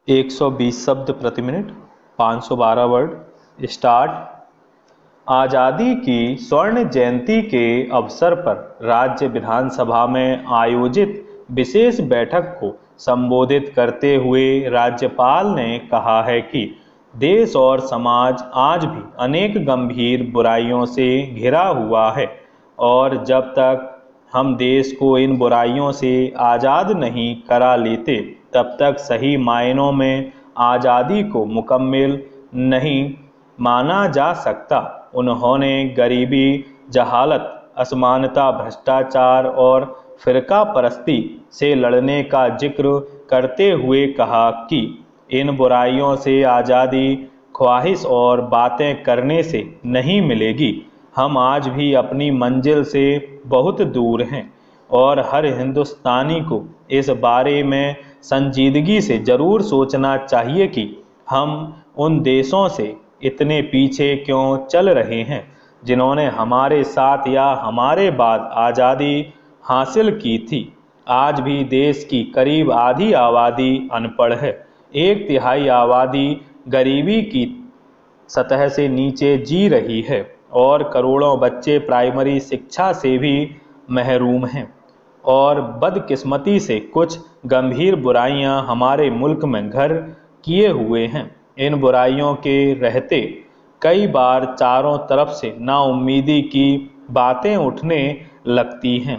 120 शब्द प्रति minute, 512 word. Start. आज़ादी की स्वर्ण जयंती के अवसर पर राज्य विधानसभा में आयोजित विशेष बैठक को संबोधित करते हुए राज्यपाल ने कहा है कि देश और समाज आज भी अनेक गंभीर बुराइयों से घिरा हुआ है और जब तक हम देश को इन बुराइयों से आज़ाद नहीं करा लेते तब तक सही मायनों में आज़ादी को मुकम्मल नहीं माना जा सकता। उन्होंने गरीबी, जहालत, असमानता, भ्रष्टाचार और फिरका परस्ती से लड़ने का जिक्र करते हुए कहा कि इन बुराइयों से आज़ादी ख्वाहिश और बातें करने से नहीं मिलेगी। हम आज भी अपनी मंजिल से बहुत दूर हैं और हर हिंदुस्तानी को इस बारे में संजीदगी से ज़रूर सोचना चाहिए कि हम उन देशों से इतने पीछे क्यों चल रहे हैं जिन्होंने हमारे साथ या हमारे बाद आज़ादी हासिल की थी। आज भी देश की करीब आधी आबादी अनपढ़ है, 1/3 आबादी गरीबी की सतह से नीचे जी रही है और करोड़ों बच्चे प्राइमरी शिक्षा से भी महरूम हैं और बदकिस्मती से कुछ गंभीर बुराइयां हमारे मुल्क में घर किए हुए हैं। इन बुराइयों के रहते कई बार चारों तरफ से नाउम्मीदी की बातें उठने लगती हैं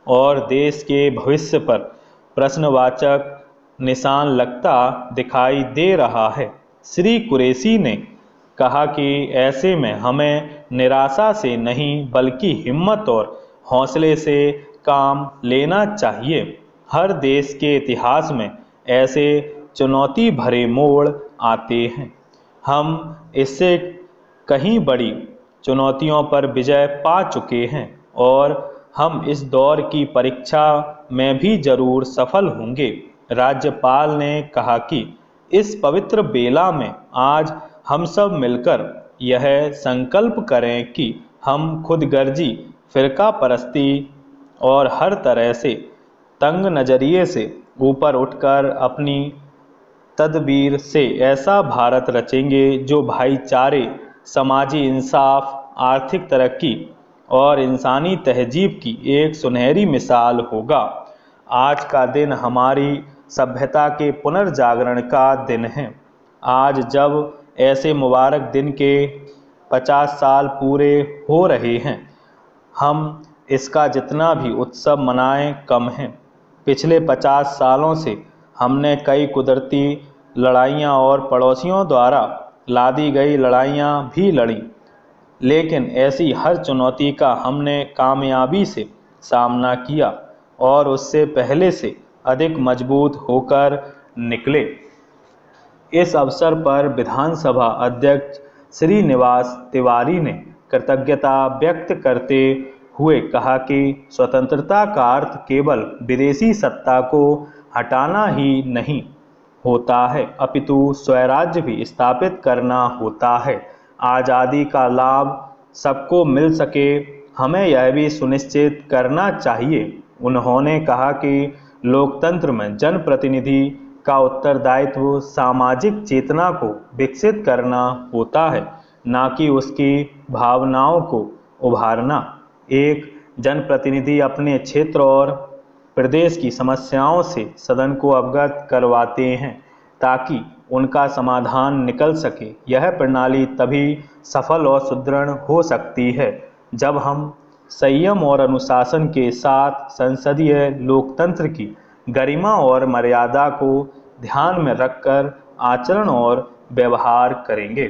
और देश के भविष्य पर प्रश्नवाचक निशान लगता दिखाई दे रहा है। श्री कुरैशी ने कहा कि ऐसे में हमें निराशा से नहीं बल्कि हिम्मत और हौसले से काम लेना चाहिए। हर देश के इतिहास में ऐसे चुनौती भरे मोड़ आते हैं। हम इससे कहीं बड़ी चुनौतियों पर विजय पा चुके हैं और हम इस दौर की परीक्षा में भी जरूर सफल होंगे। राज्यपाल ने कहा कि इस पवित्र बेला में आज हम सब मिलकर यह संकल्प करें कि हम खुदगर्जी, फिरका परस्ती और हर तरह से तंग नज़रिए से ऊपर उठकर अपनी तदबीर से ऐसा भारत रचेंगे जो भाईचारे, समाजी इंसाफ, आर्थिक तरक्की और इंसानी तहजीब की एक सुनहरी मिसाल होगा। आज का दिन हमारी सभ्यता के पुनर्जागरण का दिन है। आज जब ऐसे मुबारक दिन के 50 साल पूरे हो रहे हैं, हम इसका जितना भी उत्सव मनाएं कम है। पिछले 50 सालों से हमने कई कुदरती लड़ाइयाँ और पड़ोसियों द्वारा लादी गई लड़ाइयाँ भी लड़ी, लेकिन ऐसी हर चुनौती का हमने कामयाबी से सामना किया और उससे पहले से अधिक मजबूत होकर निकले। इस अवसर पर विधानसभा अध्यक्ष श्रीनिवास तिवारी ने कृतज्ञता व्यक्त करते हुए कहा कि स्वतंत्रता का अर्थ केवल विदेशी सत्ता को हटाना ही नहीं होता है, अपितु स्वराज्य भी स्थापित करना होता है। आज़ादी का लाभ सबको मिल सके, हमें यह भी सुनिश्चित करना चाहिए। उन्होंने कहा कि लोकतंत्र में जनप्रतिनिधि का उत्तरदायित्व सामाजिक चेतना को विकसित करना होता है, न कि उसकी भावनाओं को उभारना। एक जनप्रतिनिधि अपने क्षेत्र और प्रदेश की समस्याओं से सदन को अवगत करवाते हैं ताकि उनका समाधान निकल सके। यह प्रणाली तभी सफल और सुदृढ़ हो सकती है जब हम संयम और अनुशासन के साथ संसदीय लोकतंत्र की गरिमा और मर्यादा को ध्यान में रखकर आचरण और व्यवहार करेंगे।